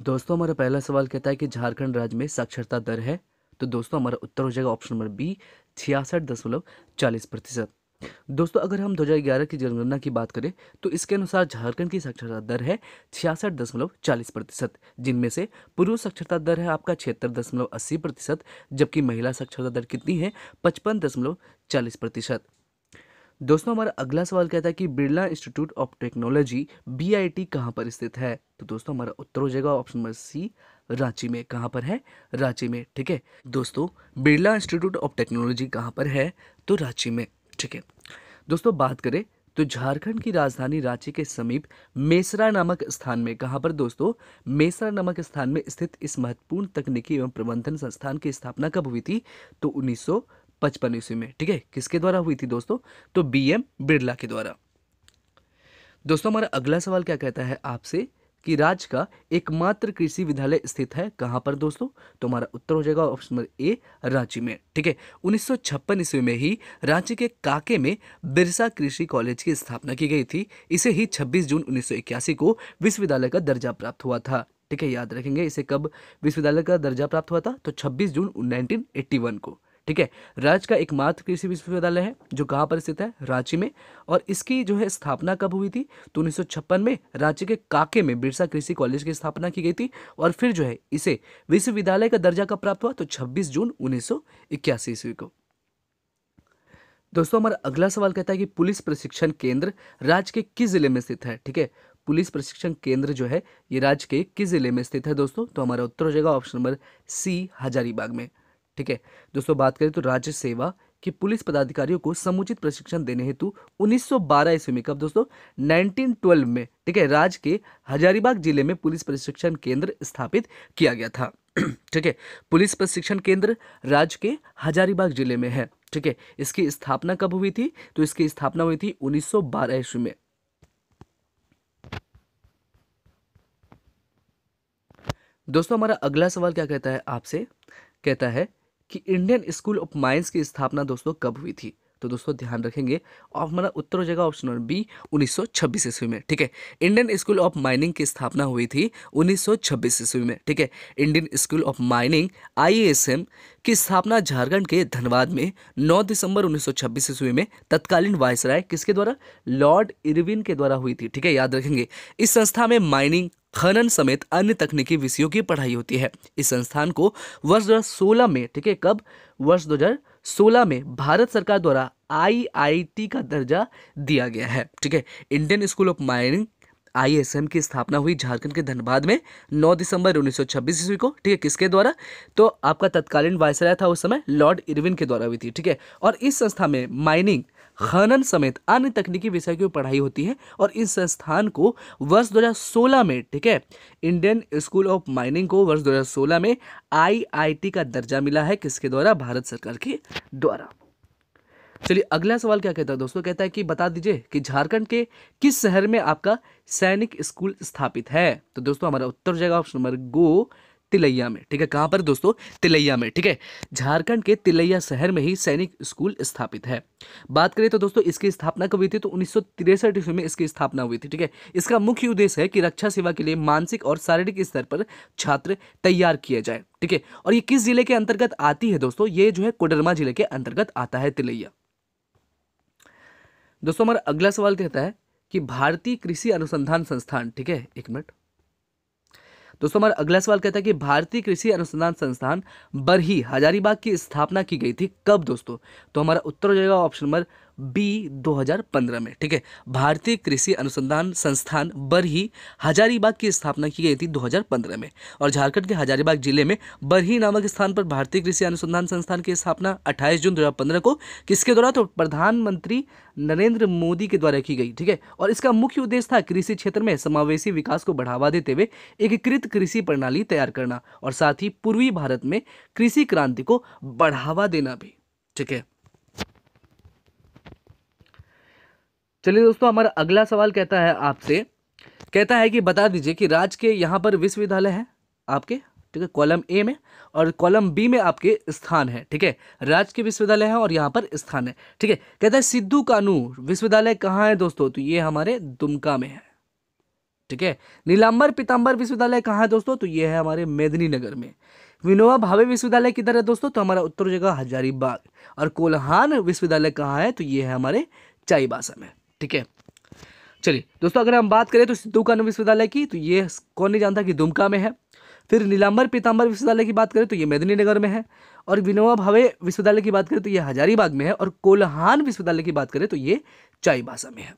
दोस्तों हमारा पहला सवाल कहता है कि झारखंड राज्य में साक्षरता दर है। तो दोस्तों हमारा उत्तर हो जाएगा ऑप्शन नंबर बी 66.40%। दोस्तों अगर हम 2011 की जनगणना की बात करें तो इसके अनुसार झारखंड की साक्षरता दर है 66.40%, जिनमें से पुरुष साक्षरता दर है आपका 76.80%, जबकि महिला साक्षरता दर कितनी है 55.40%। दोस्तों हमारा अगला सवाल कहता है कि Birla institute of technology BIT कहाँ पर स्थित है। तो दोस्तों हमारा उत्तर हो जाएगा ऑप्शन नंबर सी रांची में। कहाँ पर है? रांची में। ठीक है दोस्तों, बिरला इंस्टीट्यूट ऑफ टेक्नोलॉजी कहाँ पर है? तो रांची में। ठीक है दोस्तों, बात करें तो झारखंड की राजधानी रांची के समीप मेसरा नामक स्थान में, कहाँ पर दोस्तों? मेसरा नामक स्थान में स्थित इस महत्वपूर्ण तकनीकी एवं प्रबंधन संस्थान की स्थापना कब हुई थी? तो 1955 ईस्वी में। ठीक है, किसके द्वारा हुई थी दोस्तों? तो बीएम बिरला के द्वारा। दोस्तों हमारा अगला सवाल क्या कहता है आपसे कि राज्य का एकमात्र कृषि विद्यालय स्थित है कहां पर दोस्तों? तो हमारा उत्तर हो जाएगा ऑप्शन नंबर ए रांची में। ठीक है, 1956 ईस्वी में ही रांची के काके में बिरसा कृषि कॉलेज की स्थापना की गई थी। इसे ही 26 जून 1981 को विश्वविद्यालय का दर्जा प्राप्त हुआ था। ठीक है, याद रखेंगे इसे कब विश्वविद्यालय का दर्जा प्राप्त हुआ था? तो 26 जून 1981 को। ठीक है, राज्य का एकमात्र कृषि विश्वविद्यालय है जो कहाँ पर स्थित है? रांची में। और इसकी जो है स्थापना कब हुई थी? तो 1956 में रांची के काके में बिरसा कृषि कॉलेज की स्थापना की गई थी और फिर जो है इसे विश्वविद्यालय का दर्जा कब प्राप्त हुआ? तो 26 जून 1981 ईस्वी को। दोस्तों हमारा अगला सवाल कहता है कि पुलिस प्रशिक्षण केंद्र राज्य के किस जिले में स्थित है? ठीक है, पुलिस प्रशिक्षण केंद्र जो है ये राज्य के किस जिले में स्थित है दोस्तों? तो हमारा उत्तर हो जाएगा ऑप्शन नंबर सी हजारीबाग में। ठीक है दोस्तों, बात करें तो राज्य सेवा के पुलिस पदाधिकारियों को समुचित प्रशिक्षण देने हेतु 1912 ईस्वी में, कब दोस्तों? 1912 में। ठीक है, राज्य के हजारीबाग जिले में पुलिस प्रशिक्षण केंद्र स्थापित किया गया था। ठीक है, पुलिस प्रशिक्षण केंद्र राज्य के हजारीबाग जिले में है। ठीक है, इसकी स्थापना कब हुई थी? तो इसकी स्थापना हुई थी 1912 ईस्वी में। दोस्तों हमारा अगला सवाल क्या कहता है आपसे? कहता है कि इंडियन स्कूल ऑफ माइंस की स्थापना दोस्तों कब हुई थी? तो दोस्तों ध्यान रखेंगे और हमारा उत्तर हो जाएगा ऑप्शन नंबर बी 1926 ईस्वी में। ठीक है, इंडियन स्कूल ऑफ माइनिंग की स्थापना हुई थी 1926 ईस्वी में। ठीक है, इंडियन स्कूल ऑफ माइनिंग आईएएसएम की स्थापना झारखंड के धनबाद में 9 दिसंबर 1926 ईस्वी में तत्कालीन वायसराय किसके द्वारा? लॉर्ड इरविन के द्वारा हुई थी। ठीक है, याद रखेंगे इस संस्था में माइनिंग, खनन समेत अन्य तकनीकी विषयों की पढ़ाई होती है। इस संस्थान को वर्ष 2016 में, ठीक है, कब? वर्ष 2016 में भारत सरकार द्वारा आईआईटी का दर्जा दिया गया है। ठीक है, Indian school of mining ISM की स्थापना हुई झारखंड के धनबाद में 9 दिसंबर 1926 ईस्वी को। ठीक है, किसके द्वारा? तो आपका तत्कालीन वायसराय था उस समय लॉर्ड इरविन के द्वारा हुई थी। ठीक है, और इस संस्था में माइनिंग, खनन समेत अन्य तकनीकी विषय की पढ़ाई होती है और इस संस्थान को वर्ष 2016 में, ठीक है, इंडियन स्कूल ऑफ माइनिंग को वर्ष 2016 में आईआईटी का दर्जा मिला है। किसके द्वारा? भारत सरकार के द्वारा। चलिए अगला सवाल क्या कहता है दोस्तों? कहता है कि बता दीजिए कि झारखंड के किस शहर में आपका सैनिक स्कूल स्थापित है? तो दोस्तों हमारा उत्तर हो जाएगा ऑप्शन नंबर गो तिलैया में। ठीक है, कहां पर दोस्तों? तिलैया में। ठीक है, झारखंड के तिलैया शहर में ही सैनिक स्कूल स्थापित है। बात करें तो दोस्तों इसकी स्थापना कब हुई थी? तो 1963 ईस्वी में इसकी स्थापना हुई थी। ठीक है, इसका मुख्य उद्देश्य है कि रक्षा सेवा के लिए मानसिक और शारीरिक स्तर पर छात्र तैयार किए जाए। ठीक है, और ये किस जिले के अंतर्गत आती है दोस्तों? ये जो है कोडरमा जिले के अंतर्गत आता है तिलैया। दोस्तों हमारा अगला सवाल कहता है कि भारतीय कृषि अनुसंधान संस्थान, ठीक है, एक मिनट दोस्तों, हमारा अगला सवाल कहता है कि भारतीय कृषि अनुसंधान संस्थान बरही हजारीबाग की स्थापना की गई थी कब दोस्तों? तो हमारा उत्तर हो जाएगा ऑप्शन नंबर बी 2015 में। ठीक है, भारतीय कृषि अनुसंधान संस्थान बरही हजारीबाग की स्थापना की गई थी 2015 में। और झारखंड के हजारीबाग जिले में बरही नामक स्थान पर भारतीय कृषि अनुसंधान संस्थान की स्थापना 28 जून 2015 को किसके द्वारा? तो प्रधानमंत्री नरेंद्र मोदी के द्वारा की गई। ठीक है, और इसका मुख्य उद्देश्य था कृषि क्षेत्र में समावेशी विकास को बढ़ावा देते हुए एकीकृत कृषि प्रणाली तैयार करना और साथ ही पूर्वी भारत में कृषि क्रांति को बढ़ावा देना भी। ठीक है, चलिए दोस्तों हमारा अगला सवाल कहता है आपसे, कहता है कि बता दीजिए कि राज्य के यहाँ पर विश्वविद्यालय है आपके, ठीक है, कॉलम ए में, और कॉलम बी में आपके स्थान है। ठीक है, राज्य के विश्वविद्यालय है और यहाँ पर स्थान है। ठीक है, कहता है सिद्धू कानू विश्वविद्यालय कहाँ है दोस्तों? तो ये हमारे दुमका में है। ठीक है। नीलांबर पीतांबर विश्वविद्यालय कहाँ है दोस्तों? तो ये है हमारे मेदिनीनगर में। विनोबा भावे विश्वविद्यालय किधर है दोस्तों? तो हमारा उत्तर हो जाएगा हजारीबाग। और कोल्हान विश्वविद्यालय कहाँ है? तो ये है हमारे चाईबासा में। ठीक है, चलिए दोस्तों, अगर हम बात करें तो सिद्धू कानू विश्वविद्यालय की, तो ये कौन नहीं जानता कि दुमका में है। फिर नीलांबर पीतांबर विश्वविद्यालय की बात करें तो ये मेदिनीनगर में है। और विनोबा भावे विश्वविद्यालय की बात करें तो ये हजारीबाग में है। और कोल्हान विश्वविद्यालय की बात करें तो ये चाईबासा में है।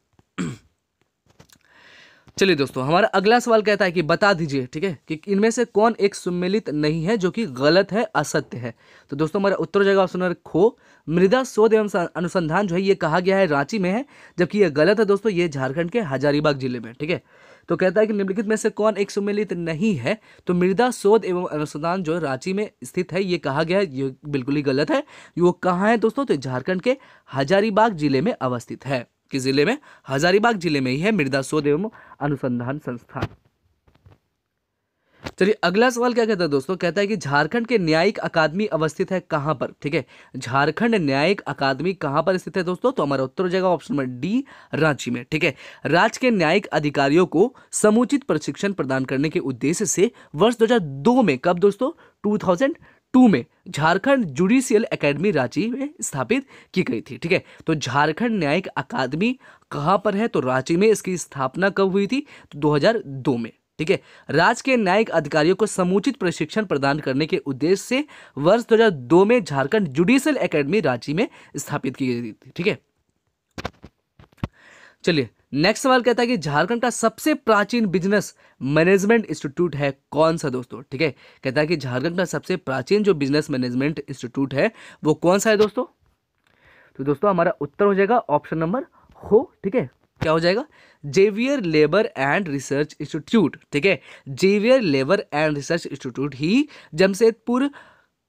चलिए दोस्तों, हमारा अगला सवाल कहता है कि बता दीजिए, ठीक है, कि इनमें से कौन एक सुमेलित नहीं है जो कि गलत है, असत्य है। तो दोस्तों हमारा उत्तर हो जाएगा ऑप्शन नंबर खो। मृदा शोध एवं अनुसंधान जो है ये कहा गया है रांची में है, जबकि ये गलत है दोस्तों, ये झारखंड के हजारीबाग जिले में। ठीक है, तो कहता है कि निम्नलिखित में से कौन एक सुमेलित नहीं है। तो मृदा शोध एवं अनुसंधान जो रांची में स्थित है ये कहा गया है, ये बिल्कुल ही गलत है। वो कहाँ है दोस्तों? तो झारखंड के हजारीबाग जिले में अवस्थित है। किस जिले में? हजारीबाग जिले में ही है मृदा शोध एवं अनुसंधान संस्थान। चलिए अगला सवाल क्या कहता है दोस्तों? कहता है कि झारखंड के न्यायिक अकादमी अवस्थित है कहां पर? ठीक है, झारखंड न्यायिक अकादमी कहां पर स्थित है दोस्तों? तो हमारा उत्तर हो जाएगा ऑप्शन नंबर डी, रांची में। ठीक है, राज्य के न्यायिक अधिकारियों को समुचित प्रशिक्षण प्रदान करने के उद्देश्य से वर्ष 2002 में, कब दोस्तों? 2002 में झारखंड जुडिशियल एकेडमी रांची में स्थापित की गई थी। ठीक है, तो झारखंड न्यायिक अकादमी कहां पर है? तो रांची में। इसकी स्थापना कब हुई थी? तो 2002 में। ठीक है, राज्य के न्यायिक अधिकारियों को समुचित प्रशिक्षण प्रदान करने के उद्देश्य से वर्ष 2002 में झारखंड जुडिशियल एकेडमी रांची में स्थापित की गई थी। ठीक है, चलिए नेक्स्ट सवाल कहता है कि झारखंड का सबसे प्राचीन बिजनेस मैनेजमेंट इंस्टीट्यूट है कौन सा दोस्तों? ठीक है, कहता है कि झारखंड का सबसे प्राचीन जो बिजनेस मैनेजमेंट इंस्टीट्यूट है वो कौन सा है दोस्तों? तो दोस्तों हमारा उत्तर हो जाएगा ऑप्शन नंबर हो। ठीक है, क्या हो जाएगा? Xavier Labour and Research Institute. ठीक है, Xavier Labour and Research Institute ही जमशेदपुर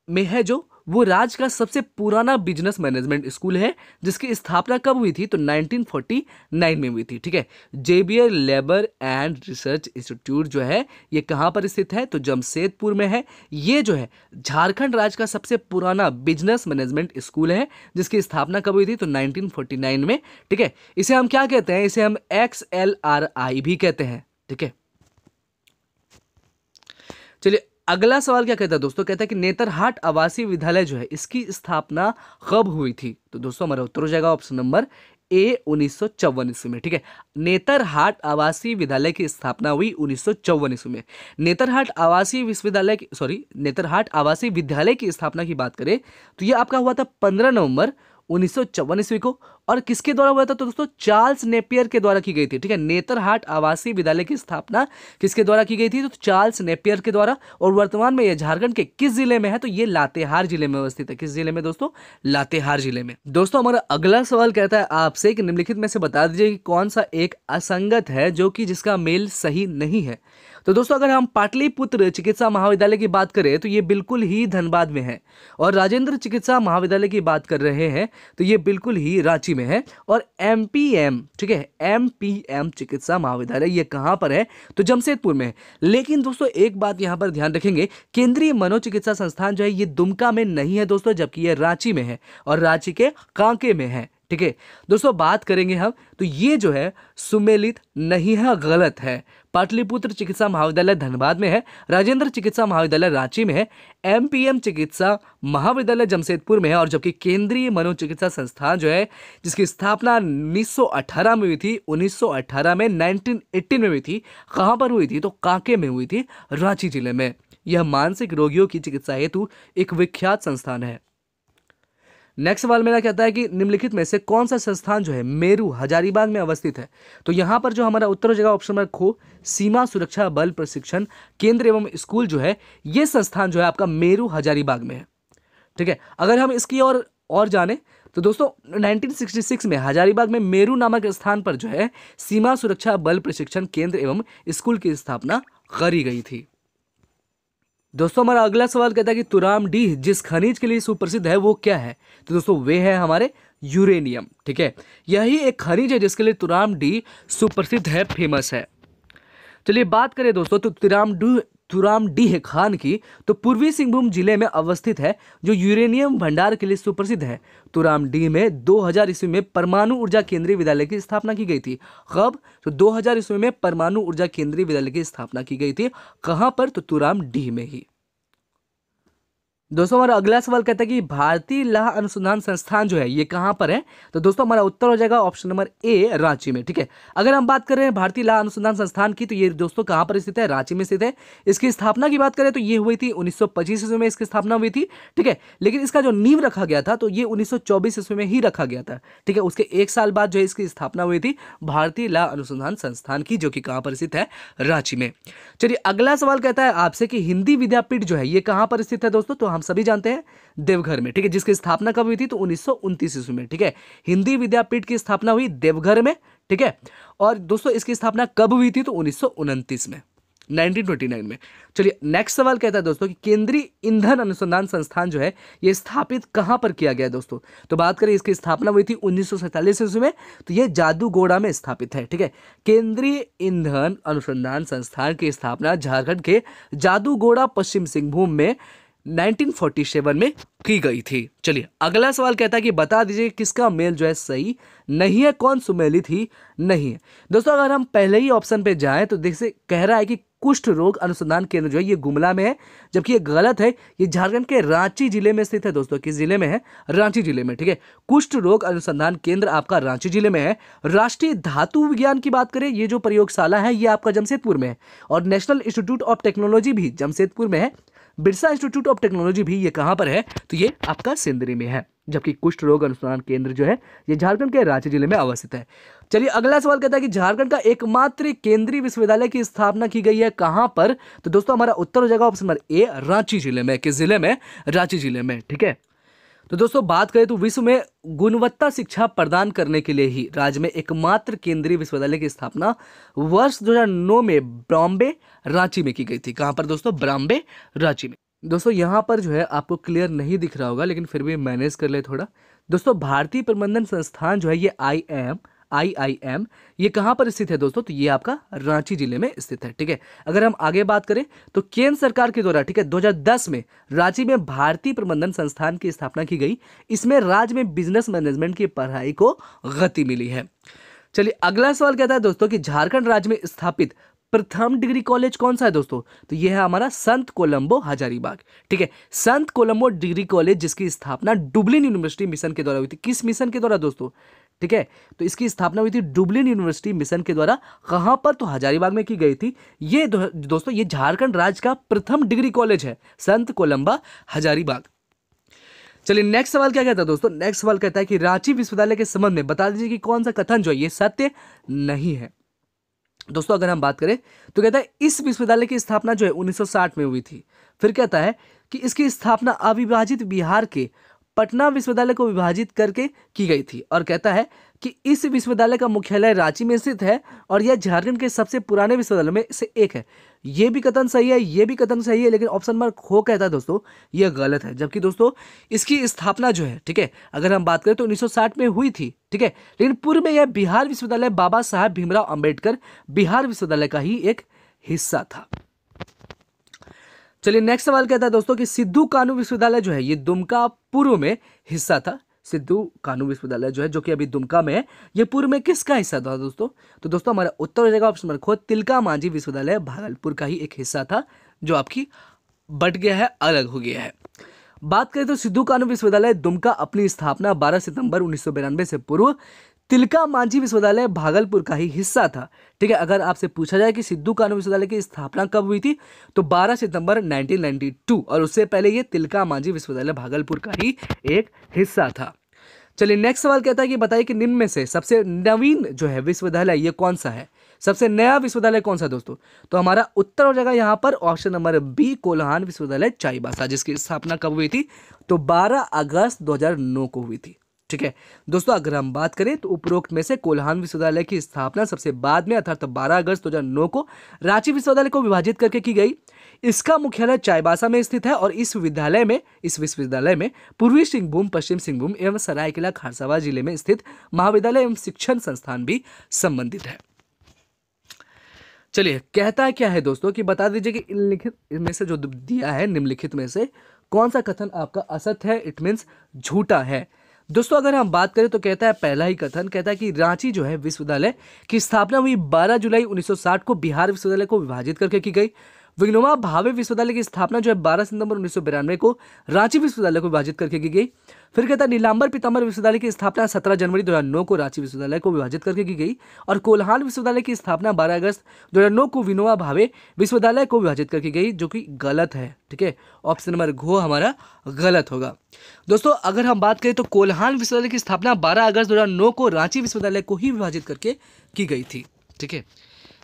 में है, जो वो राज्य का सबसे पुराना बिजनेस मैनेजमेंट स्कूल है, जिसकी स्थापना कब हुई थी? तो 1949 में हुई थी। ठीक है, Xavier Labour and Research Institute जो है ये कहाँ पर स्थित है? तो जमशेदपुर में है। ये जो है झारखंड राज्य का सबसे पुराना बिजनेस मैनेजमेंट स्कूल है, जिसकी स्थापना कब हुई थी? तो 1949 में। ठीक है, इसे हम क्या कहते हैं? इसे हम XLRI भी कहते हैं। ठीक है, चलिए अगला सवाल क्या कहता है दोस्तों? कहता है कि नेतरहाट आवासीय विद्यालय जो है इसकी स्थापना कब हुई थी? तो दोस्तों हमारा उत्तर हो जाएगा ऑप्शन नंबर ए, 1954 ईस्वी में। ठीक है, नेतरहाट आवासीय विद्यालय की स्थापना हुई 1954 ईस्वी में। नेतरहाट आवासीय विश्वविद्यालय की नेतरहाट आवासीय विद्यालय की स्थापना की बात करें तो ये आपका हुआ था 15 नवंबर 1954 ईस्वी को। और किसके द्वारा हुआ था? तो दोस्तों चार्ल्स नेपियर के द्वारा की गई थी। ठीक है, नेतरहाट आवासीय विद्यालय की स्थापना किसके द्वारा की गई थी? तो चार्ल्स नेपियर के द्वारा। और वर्तमान में यह झारखंड के किस जिले में है? तो ये लातेहार जिले में अवस्थित है। किस जिले में दोस्तों? लातेहार जिले में। दोस्तों हमारा अगला सवाल कहता है आपसे कि निम्नलिखित में से बता दीजिए कि कौन सा एक असंगत है जो कि जिसका मेल सही नहीं है। तो दोस्तों अगर हम पाटलिपुत्र चिकित्सा महाविद्यालय की बात करें तो ये बिल्कुल ही धनबाद में है। और राजेंद्र चिकित्सा महाविद्यालय की बात कर रहे हैं तो ये बिल्कुल ही रांची में है। और MPM, ठीक है, MPM चिकित्सा महाविद्यालय ये कहाँ पर है? तो जमशेदपुर में है। लेकिन दोस्तों एक बात यहाँ पर ध्यान रखेंगे, केंद्रीय मनोचिकित्सा संस्थान जो है ये दुमका में नहीं है दोस्तों, जबकि ये रांची में है और रांची के कांके में है। ठीक है दोस्तों, बात करेंगे हम तो ये जो है सुमेलित नहीं है, गलत है। पाटलिपुत्र चिकित्सा महाविद्यालय धनबाद में है, राजेंद्र चिकित्सा महाविद्यालय रांची में है, MPM चिकित्सा महाविद्यालय जमशेदपुर में है। और जबकि केंद्रीय मनोचिकित्सा संस्थान जो है जिसकी स्थापना 1918 में हुई थी, 1918 में 1918 में हुई थी, कहाँ पर हुई थी? तो कांके में हुई थी, रांची जिले में। यह मानसिक रोगियों की चिकित्सा हेतु एक विख्यात संस्थान है। नेक्स्ट सवाल मेरा कहता है कि निम्नलिखित में से कौन सा संस्थान जो है मेरू हजारीबाग में अवस्थित है? तो यहां पर जो हमारा उत्तर हो जाएगा ऑप्शन नंबर खो, सीमा सुरक्षा बल प्रशिक्षण केंद्र एवं स्कूल जो है ये संस्थान जो है आपका मेरू हजारीबाग में है। ठीक है, अगर हम इसकी और जाने तो दोस्तों 1966 में हजारीबाग में मेरू नामक स्थान पर जो है सीमा सुरक्षा बल प्रशिक्षण केंद्र एवं स्कूल की स्थापना करी गई थी। दोस्तों हमारा अगला सवाल कहता है कि तुरामडीह जिस खनिज के लिए सुप्रसिद्ध है वो क्या है? तो दोस्तों वे है हमारे यूरेनियम। ठीक है, यही एक खनिज है जिसके लिए तुरामडीह सुप्रसिद्ध है, फेमस है। चलिए बात करें दोस्तों तो तुराम डी खान की, तो पूर्वी सिंहभूम जिले में अवस्थित है, जो यूरेनियम भंडार के लिए सुप्रसिद्ध है। तुराम डी में 2000 ईस्वी में परमाणु ऊर्जा केंद्रीय विद्यालय की स्थापना की गई थी। कब? तो 2000 ईस्वी में परमाणु ऊर्जा केंद्रीय विद्यालय की स्थापना की गई थी। कहां पर? तो तुराम डी में ही। दोस्तों हमारा अगला सवाल कहता है कि भारतीय लौह अनुसंधान संस्थान जो है ये कहां पर है? तो दोस्तों हमारा उत्तर हो जाएगा ऑप्शन नंबर ए, रांची में। ठीक है, अगर हम बात कर रहे हैं भारतीय लौह अनुसंधान संस्थान की, तो ये दोस्तों कहां पर स्थित है? रांची में स्थित है। इसकी स्थापना की बात करें तो ये हुई थी 1925 ईस्वी में इसकी स्थापना हुई थी। ठीक है, लेकिन इसका जो नींव रखा गया था तो ये 1924 ईस्वी में ही रखा गया था। ठीक है, उसके एक साल बाद जो है इसकी स्थापना हुई थी भारतीय लौह अनुसंधान संस्थान की, जो कि कहां पर स्थित है? रांची में। चलिए अगला सवाल कहता है आपसे कि हिंदी विद्यापीठ जो है ये कहां पर स्थित है? दोस्तों तो हम सभी जानते हैं देवघर में। ठीक है, जिसकी स्थापना कब हुई थी? तो 1929 ईस्वी में। ठीक है, हिंदी विद्यापीठ की स्थापना हुई देवघर में। ठीक है, और दोस्तों इसकी स्थापना कब हुई थी? तो 1929 में, 1929 में। चलिए नेक्स्ट सवाल कहता है दोस्तों कि केंद्रीय ईंधन अनुसंधान संस्थान जो है ये स्थापित कहां पर किया गया है? दोस्तों तो बात करें इसकी स्थापना हुई थी 1947 ईस्वी में, तो ये जादूगोड़ा में स्थापित है। ठीक है, केंद्रीय ईंधन अनुसंधान संस्थान की स्थापना झारखंड के जादूगोड़ा पश्चिम सिंहभूम में 1947 में की गई थी। चलिए अगला सवाल कहता है कि बता दीजिए किसका मेल जो है सही नहीं है, कौन सुमेलित ही नहीं है। दोस्तों अगर हम पहले ही ऑप्शन पे जाएं तो देखिए कह रहा है कि कुष्ठ रोग अनुसंधान केंद्र जो है ये गुमला में है, जबकि ये गलत है। ये झारखंड के रांची जिले में स्थित है। दोस्तों किस जिले में है? रांची जिले में। ठीक है, कुष्ठ रोग अनुसंधान केंद्र आपका रांची जिले में है। राष्ट्रीय धातु विज्ञान की बात करें, ये जो प्रयोगशाला है ये आपका जमशेदपुर में है, और नेशनल इंस्टीट्यूट ऑफ टेक्नोलॉजी भी जमशेदपुर में है। बिरसा इंस्टीट्यूट ऑफ टेक्नोलॉजी भी ये कहां पर है? तो ये आपका सिंदरी में है, जबकि कुष्ठ रोग अनुसंधान केंद्र जो है ये झारखंड के रांची जिले में अवस्थित है। चलिए अगला सवाल कहता है कि झारखंड का एकमात्र केंद्रीय विश्वविद्यालय की स्थापना की गई है कहां पर? तो दोस्तों हमारा उत्तर हो जाएगा ऑप्शन नंबर ए, रांची जिले में। किस जिले में? रांची जिले में। ठीक है, तो दोस्तों बात करें तो विश्व में गुणवत्ता शिक्षा प्रदान करने के लिए ही राज्य में एकमात्र केंद्रीय विश्वविद्यालय की स्थापना वर्ष 2009 में बॉम्बे रांची में की गई थी। कहां पर दोस्तों? बॉम्बे रांची में। दोस्तों यहां पर जो है आपको क्लियर नहीं दिख रहा होगा, लेकिन फिर भी मैनेज कर ले थोड़ा। दोस्तों भारतीय प्रबंधन संस्थान जो है ये IIM ये कहां पर स्थित है? दोस्तों तो ये आपका रांची जिले में स्थित है। ठीक है, अगर हम आगे बात करें तो केंद्र सरकार के द्वारा, ठीक है, 2010 में रांची में भारतीय प्रबंधन संस्थान की स्थापना की गई। इसमें राज्य में बिजनेस मैनेजमेंट की पढ़ाई को गति मिली है। चलिए अगला सवाल कहता है दोस्तों कि झारखंड राज्य में स्थापित प्रथम डिग्री कॉलेज कौन सा है? दोस्तों तो यह है हमारा संत कोलंबो हजारीबाग। ठीक है, संत कोलंबो डिग्री कॉलेज जिसकी स्थापना डुबलिन यूनिवर्सिटी मिशन के द्वारा हुई थी। किस मिशन के द्वारा दोस्तों? ठीक है, तो इसकी स्थापना हुई थी डुबलिन यूनिवर्सिटी मिशन के द्वारा। कहां पर? तो हजारीबाग में की गई थी। ये दोस्तों ये झारखंड राज्य का प्रथम डिग्री कॉलेज है, संत कोलंबा हजारीबाग। चलिए नेक्स्ट सवाल क्या कहता है दोस्तों? नेक्स्ट सवाल कहता है कि रांची विश्वविद्यालय के संबंध में बता दीजिए कि कौन सा कथन जो है ये सत्य नहीं है। दोस्तों अगर हम बात करें तो कहता है इस विश्वविद्यालय की स्थापना जो है 1960 में हुई थी। फिर कहता है कि इसकी स्थापना अविभाजित बिहार के पटना विश्वविद्यालय को विभाजित करके की गई थी, और कहता है कि इस विश्वविद्यालय का मुख्यालय रांची में स्थित है और यह झारखंड के सबसे पुराने विश्वविद्यालय में से एक है। ये भी कथन सही है, ये भी कथन सही है, लेकिन ऑप्शन नंबर खो कहता है दोस्तों यह गलत है। जबकि दोस्तों इसकी स्थापना जो है, ठीक है, अगर हम बात करें तो 1960 में हुई थी। ठीक है, लेकिन पूर्व में यह बिहार विश्वविद्यालय बाबा साहेब भीमराव अंबेडकर बिहार विश्वविद्यालय का ही एक हिस्सा था। चलिए नेक्स्ट सवाल कहता है दोस्तों कि सिद्धू कानू विश्वविद्यालय जो है ये दुमका पूर्व में हिस्सा था। सिद्धू कानू विश्वविद्यालय जो है जो कि अभी दुमका में है, ये पूर्व में किसका हिस्सा था दोस्तों? तो दोस्तों हमारा उत्तर हो जाएगा ऑप्शन नंबर खो, तिलका मांझी विश्वविद्यालय भागलपुर का ही एक हिस्सा था, जो आपकी बट गया है, अलग हो गया है। बात करें तो सिद्धू कानू विश्वविद्यालय दुमका अपनी स्थापना 12 सितंबर 1992 से पूर्व तिलका मांझी विश्वविद्यालय भागलपुर का ही हिस्सा था। ठीक है, अगर आपसे पूछा जाए कि सिद्धू कानू विश्वविद्यालय की स्थापना कब हुई थी तो 12 सितंबर 1992, और उससे पहले ये तिलका मांझी विश्वविद्यालय भागलपुर का ही एक हिस्सा था। चलिए नेक्स्ट सवाल कहता है कि बताइए कि निम्न में से सबसे नवीन जो है विश्वविद्यालय ये कौन सा है? सबसे नया विश्वविद्यालय कौन सा दोस्तों? तो हमारा उत्तर हो जाएगा यहाँ पर ऑप्शन नंबर बी, कोल्हान विश्वविद्यालय चाईबासा, जिसकी स्थापना कब हुई थी तो 12 अगस्त 2009 को हुई थी। ठीक है दोस्तों, अगर हम बात करें तो उपरोक्त में से कोल्हान विश्वविद्यालय की स्थापना सबसे बाद में अर्थात 12 अगस्त 2009 को रांची विश्वविद्यालय को विभाजित करके की गई। इसका मुख्यालय चाईबासा में स्थित है और इस विश्वविद्यालय में पूर्वी सिंहभूम, पश्चिम सिंहभूम एवं सरायकेला खरसावां जिले में स्थित महाविद्यालय एवं शिक्षण संस्थान भी संबंधित है। चलिए, कहता है क्या है दोस्तों कि बता दीजिए कि इनलिखित इनमें से जो दिया है निम्नलिखित में से कौन सा कथन आपका असत्य है, इट मीन्स झूठा है। दोस्तों अगर हम बात करें तो कहता है पहला ही कथन कहता है कि रांची जो है विश्वविद्यालय की स्थापना हुई 12 जुलाई 1960 को बिहार विश्वविद्यालय को विभाजित करके की गई। विनोबा भावे विश्वविद्यालय की स्थापना जो है 12 सितंबर 1992 को रांची विश्वविद्यालय को विभाजित करके की गई। फिर कहता है नीलांबर पीताम्बर विश्वविद्यालय की स्थापना 17 जनवरी 2009 को रांची विश्वविद्यालय को विभाजित करके की गई। और कोल्हान विश्वविद्यालय की स्थापना 12 अगस्त 2009 को विनोबा भावे विश्वविद्यालय को विभाजित करके गई, जो कि गलत है। ठीक है, ऑप्शन नंबर घ हमारा गलत होगा। दोस्तों अगर हम बात करें तो कोल्हान विश्वविद्यालय की स्थापना 12 अगस्त 2009 को रांची विश्वविद्यालय को ही विभाजित करके की गई थी। ठीक है,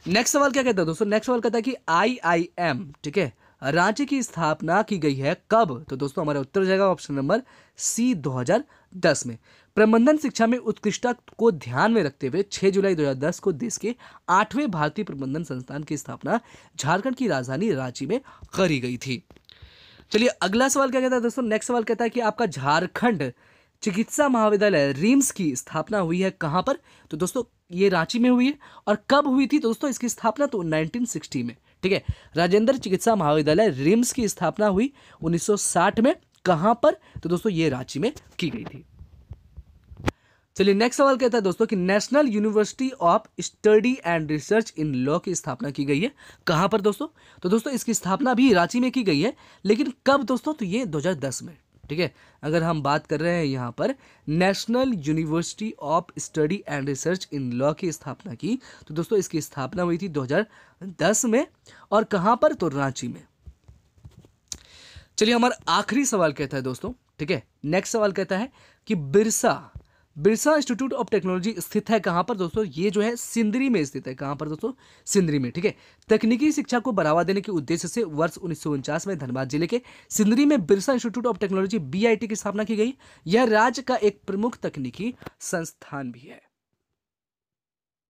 नेक्स्ट सवाल क्या कहता है दोस्तों, नेक्स्ट सवाल कहता है कि IIM, ठीक है, रांची की स्थापना की गई है कब। तो दोस्तों हमारा उत्तर हो जाएगा ऑप्शन नंबर सी 2010 में। प्रबंधन शिक्षा में उत्कृष्टता को ध्यान में रखते हुए 6 जुलाई 2010 को देश के 8वें भारतीय प्रबंधन संस्थान की स्थापना झारखंड की राजधानी रांची में करी गई थी। चलिए अगला सवाल क्या कहता है दोस्तों, नेक्स्ट सवाल कहता है कि आपका झारखंड चिकित्सा महाविद्यालय रिम्स की स्थापना हुई है कहां पर। तो दोस्तों ये रांची में हुई है। और कब हुई थी तो दोस्तों इसकी स्थापना तो 1960 में। ठीक है, राजेंद्र चिकित्सा महाविद्यालय रिम्स की स्थापना हुई 1960 में। कहां पर तो दोस्तों ये रांची में की गई थी। चलिए नेक्स्ट सवाल कहता है दोस्तों कि national university of study and research in law की स्थापना की गई है कहां पर दोस्तों। तो दोस्तों इसकी स्थापना भी रांची में की गई है, लेकिन कब दोस्तों तो ये 2010 में। ठीक है, अगर हम बात कर रहे हैं यहाँ पर national university of study and research in law की स्थापना की, तो दोस्तों इसकी स्थापना हुई थी 2010 में। और कहां पर तो रांची में। चलिए हमारा आखिरी सवाल कहता है दोस्तों, ठीक है, नेक्स्ट सवाल कहता है कि बिरसा इंस्टीट्यूट ऑफ टेक्नोलॉजी स्थित है कहां पर दोस्तों। ये जो है सिंदरी में स्थित है। कहां पर दोस्तों, सिंदरी में। ठीक है, तकनीकी शिक्षा को बढ़ावा देने के उद्देश्य से वर्ष 1949 में धनबाद जिले के सिंदरी में Birsa institute of technology BIT की स्थापना की गई। यह राज्य का एक प्रमुख तकनीकी संस्थान भी है।